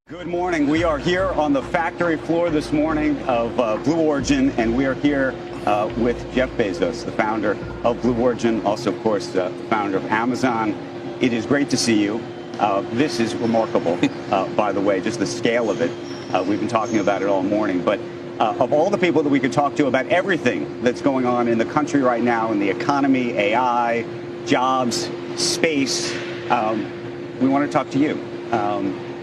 Good morning. We are here on the factory floor this morning of Blue Origin, and we are here with Jeff Bezos, the founder of Blue Origin, also, of course, the founder of Amazon. It is great to see you. This is remarkable, by the way, just the scale of it. We've been talking about it all morning. But of all the people that we could talk to about everything that's going on in the country right now, in the economy, AI, jobs, space, we want to talk to you.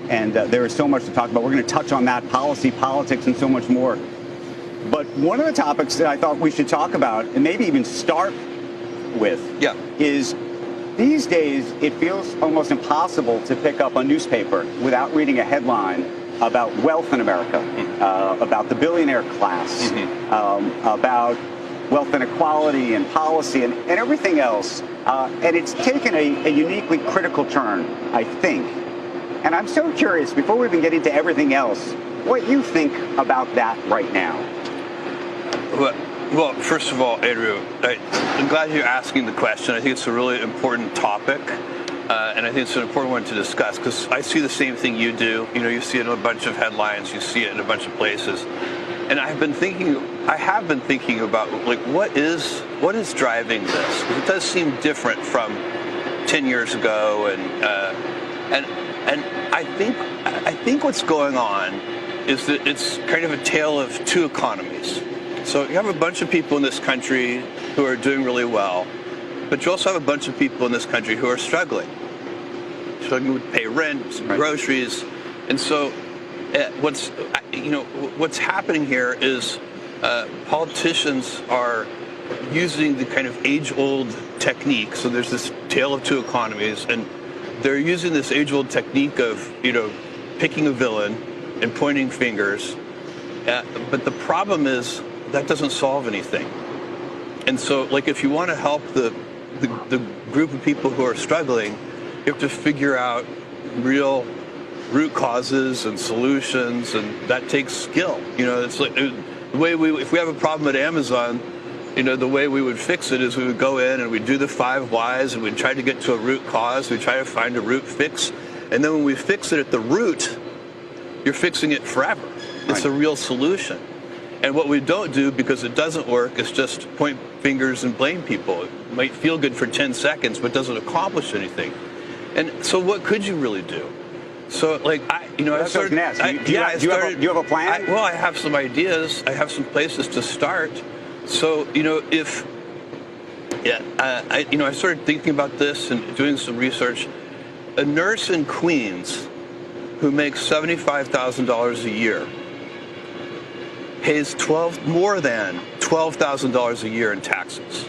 And there is so much to talk about. We're going to touch on that, policy, politics, and so much more. But one of the topics that I thought we should talk about, and maybe even start with, is these days it feels almost impossible to pick up a newspaper without reading a headline about wealth in America, about the billionaire class, about wealth inequality and policy and everything else. And it's taken a uniquely critical turn, I think. And I'm so curious, before we even get into everything else, what you think about that right now. Well, first of all, Andrew, I'm glad you're asking the question. I think it's a really important topic, and I think it's an important one to discuss, because I see the same thing you do. You know, you see it in a bunch of headlines, you see it in a bunch of places. And I have been thinking about, like, what is driving this? Because it does seem different from 10 years ago, and I think what's going on is that it's kind of a tale of two economies. So you have a bunch of people in this country who are doing really well, but you also have a bunch of people in this country who are struggling to pay rent, groceries, and so what's happening here is politicians are using the kind of age-old technique. So there's this tale of two economies, and they're using this age-old technique of, picking a villain and pointing fingers. But the problem is that doesn't solve anything. And so, like, if you want to help the group of people who are struggling, you have to figure out real root causes and solutions, and that takes skill. It's like the way if we have a problem at Amazon, the way we would fix it is we would go in and we'd do the 5 whys and we'd try to get to a root cause. We'd try to find a root fix. And then when we fix it at the root, you're fixing it forever. It's a real solution. And what we don't do, because it doesn't work, is just point fingers and blame people. It might feel good for 10 seconds, but doesn't accomplish anything. And so what could you really do? So, like, do you have a plan? I have some ideas. I have some places to start. So, I started thinking about this and doing some research. A nurse in Queens who makes $75,000 a year pays more than $12,000 a year in taxes.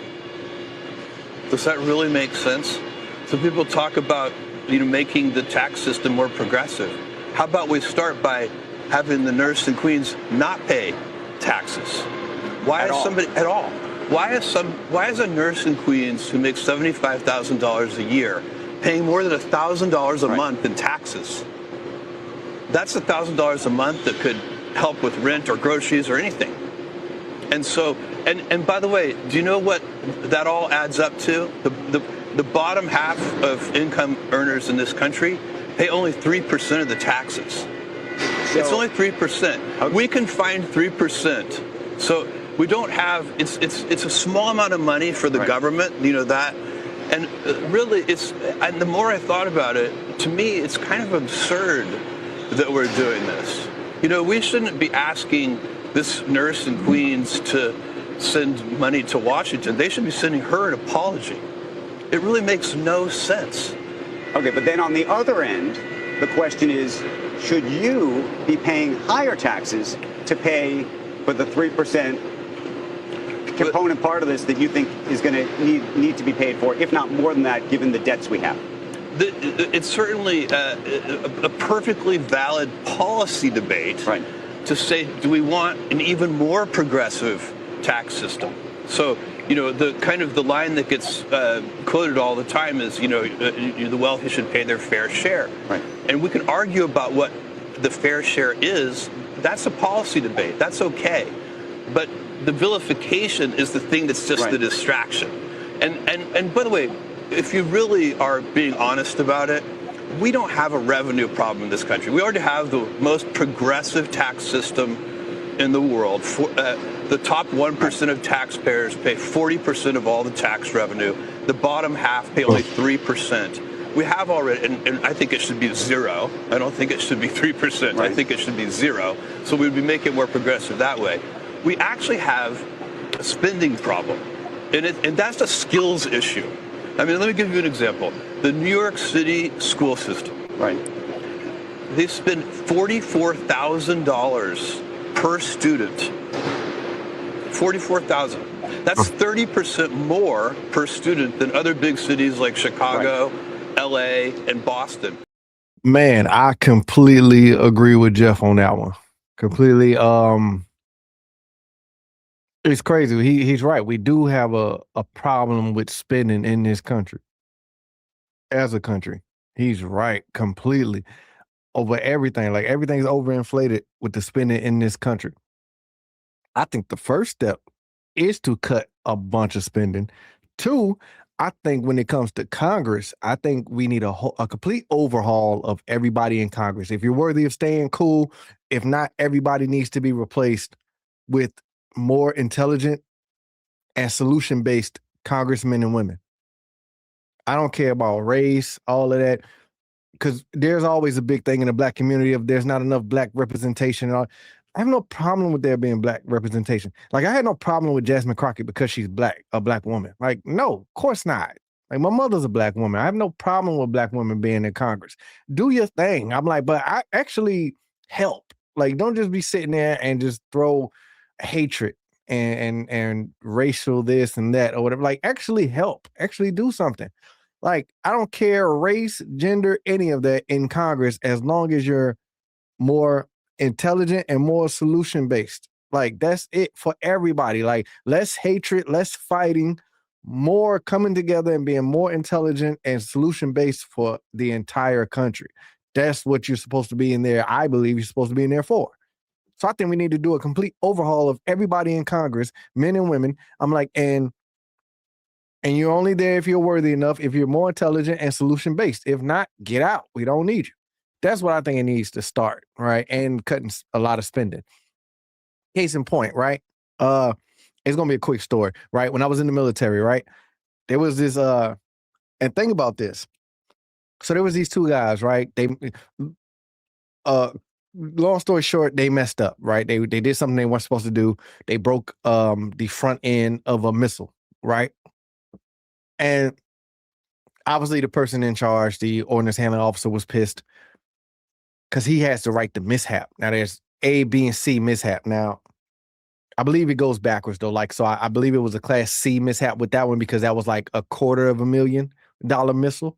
Does that really make sense? So people talk about, making the tax system more progressive. How about we start by having the nurse in Queens not pay taxes? Why is a nurse in Queens who makes $75,000 a year paying more than $1,000 a month in taxes? That's $1,000 a month that could help with rent or groceries or anything. And so, and by the way, do you know what that all adds up to? The bottom half of income earners in this country pay only 3% of the taxes. It's only 3%. We can find 3%. So we don't have, it's a small amount of money for the government, that. And really, and the more I thought about it, to me, it's kind of absurd that we're doing this. We shouldn't be asking this nurse in Queens to send money to Washington. They should be sending her an apology. It really makes no sense. Okay, but then on the other end, the question is, should you be paying higher taxes to pay for the 3% component part of this that you think is going to need to be paid for, if not more than that, given the debts we have? It's certainly a perfectly valid policy debate to say, do we want an even more progressive tax system? So, the line that gets quoted all the time is, the wealthy should pay their fair share. And we can argue about what the fair share is. That's a policy debate. That's okay. But the vilification is the thing that's just the distraction. And by the way, if you really are being honest about it, we don't have a revenue problem in this country. We already have the most progressive tax system in the world. The top 1% of taxpayers pay 40% of all the tax revenue. The bottom half pay only 3%. We have already, and I think it should be zero. I don't think it should be 3%. Right. I think it should be zero. So we'd be making it more progressive that way. We actually have a spending problem, and that's a skills issue. I mean, let me give you an example. The New York City school system. Right. They spend $44,000 per student. 44,000. That's 30% more per student than other big cities like Chicago, right, LA, and Boston. Man, I completely agree with Jeff on that one. Completely. It's crazy. He's right. We do have a problem with spending in this country. As a country. He's right completely. Over everything. Like everything's overinflated with the spending in this country. I think the first step is to cut a bunch of spending. Two, I think when it comes to Congress, I think we need a complete overhaul of everybody in Congress. If you're worthy of staying, cool. If not, everybody needs to be replaced with more intelligent and solution-based congressmen and women. I don't care about race, all of that, because there's always a big thing in the Black community of there's not enough Black representation. And all. I have no problem with there being Black representation. Like I had no problem with Jasmine Crockett because she's Black, a Black woman. Like, no, of course not. Like my mother's a Black woman. I have no problem with Black women being in Congress. Do your thing. I'm like, but I actually help. Like, don't just be sitting there and just throw hatred and racial this and that or whatever. Like, actually help. Actually do something. Like, I don't care race, gender, any of that in Congress as long as you're more intelligent and more solution-based. Like, that's it for everybody. Like, less hatred, less fighting, more coming together and being more intelligent and solution-based for the entire country. That's what you're supposed to be in there. I believe you're supposed to be in there for. So I think we need to do a complete overhaul of everybody in Congress, men and women. I'm like, and you're only there if you're worthy enough, if you're more intelligent and solution-based. If not, get out. We don't need you. That's what I think it needs to start, right? And cutting a lot of spending. Case in point, right? It's gonna be a quick story, right? When I was in the military, right? There was this and think about this. So there was these two guys, right? They long story short, they messed up, right? They did something they weren't supposed to do. They broke the front end of a missile, right? And obviously the person in charge, the ordnance handling officer, was pissed because he has to write the mishap. Now there's A, B, and C mishap. Now, I believe it goes backwards though. Like, so I believe it was a class C mishap with that one because that was like $250,000 missile.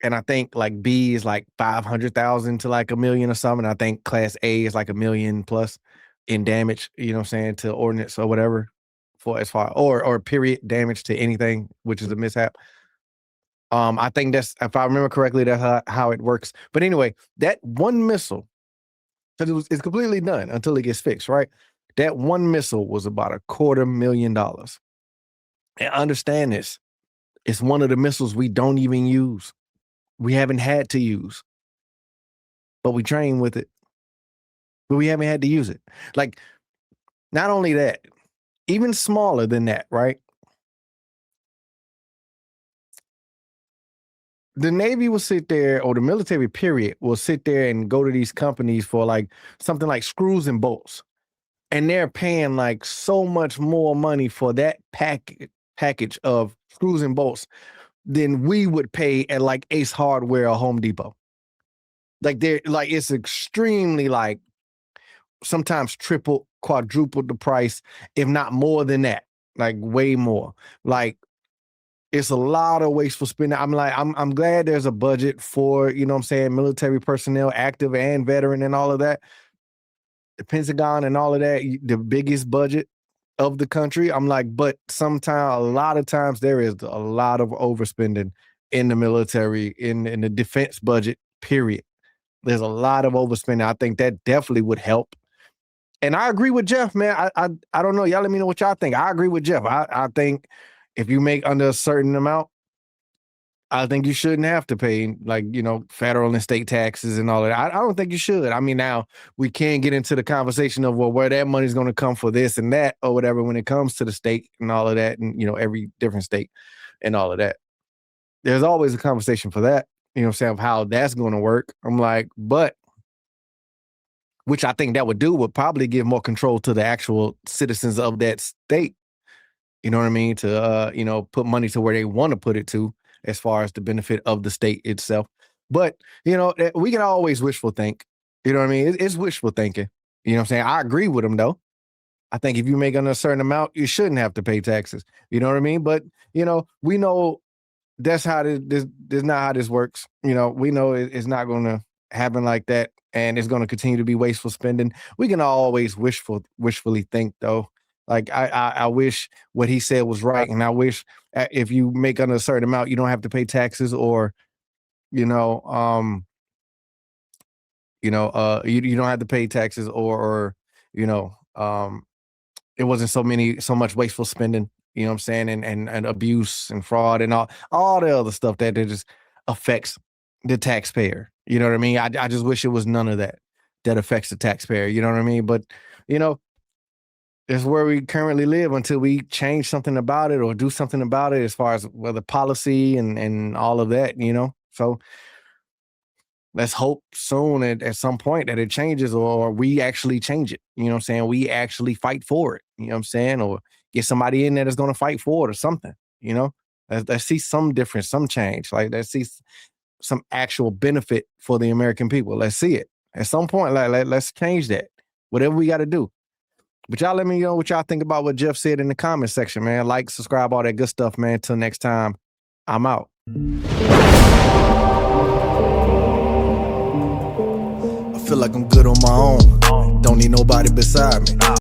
And I think like B is like 500,000 to like $1 million or something. I think class A is like $1 million plus in damage, you know what I'm saying, to ordnance or whatever for as far, or period damage to anything, which is a mishap. I think that's, if I remember correctly, that's how it works. But anyway, that one missile, because it's completely done until it gets fixed, right? That one missile was about $250,000. And understand this, it's one of the missiles we don't even use. We haven't had to use, but we train with it, but we haven't had to use it. Like, not only that, even smaller than that, right? The Navy will sit there, or the military period will sit there and go to these companies for like something like screws and bolts. And they're paying like so much more money for that package of screws and bolts than we would pay at like Ace Hardware or Home Depot. Like they're like, it's extremely like sometimes triple, quadruple the price, if not more than that, like way more. Like, it's a lot of wasteful spending. I'm like, I'm glad there's a budget for, you know what I'm saying, military personnel, active and veteran and all of that. The Pentagon and all of that, the biggest budget of the country. I'm like, but sometimes, a lot of times there is a lot of overspending in the military, in the defense budget, period. There's a lot of overspending. I think that definitely would help. And I agree with Jeff, man. I don't know. Y'all let me know what y'all think. I agree with Jeff. I think if you make under a certain amount, I think you shouldn't have to pay, like, federal and state taxes and all of that. I don't think you should. I mean, now we can get into the conversation of, well, where that money's going to come for this and that or whatever when it comes to the state and all of that, and every different state and all of that. There's always a conversation for that, of how that's going to work. I'm like, but which I think that would probably give more control to the actual citizens of that state. You know what I mean? To put money to where they want to put it to, as far as the benefit of the state itself. But we can always wishful think. You know what I mean? It's wishful thinking. You know what I'm saying? I agree with them though. I think if you make a certain amount, you shouldn't have to pay taxes. You know what I mean? But we know that's how this not how this works. We know it's not going to happen like that, and it's going to continue to be wasteful spending. We can always wishfully think though. Like I wish what he said was right, and I wish if you make under a certain amount, you don't have to pay taxes, or you don't have to pay taxes, or it wasn't so much wasteful spending. You know what I'm saying, and abuse and fraud and all the other stuff that just affects the taxpayer. You know what I mean? I just wish it was none of that affects the taxpayer. You know what I mean? But it's where we currently live until we change something about it or do something about it, as far as whether policy and all of that, So let's hope soon at some point that it changes, or we actually change it. You know what I'm saying? We actually fight for it. You know what I'm saying? Or get somebody in there that's going to fight for it or something, Let's see some difference, some change. Like, let's see some actual benefit for the American people. Let's see it. At some point, let's change that. Whatever we got to do. But y'all let me know what y'all think about what Jeff said in the comment section, man. Like, subscribe, all that good stuff, man. Till next time, I'm out. I feel like I'm good on my own. Don't need nobody beside me.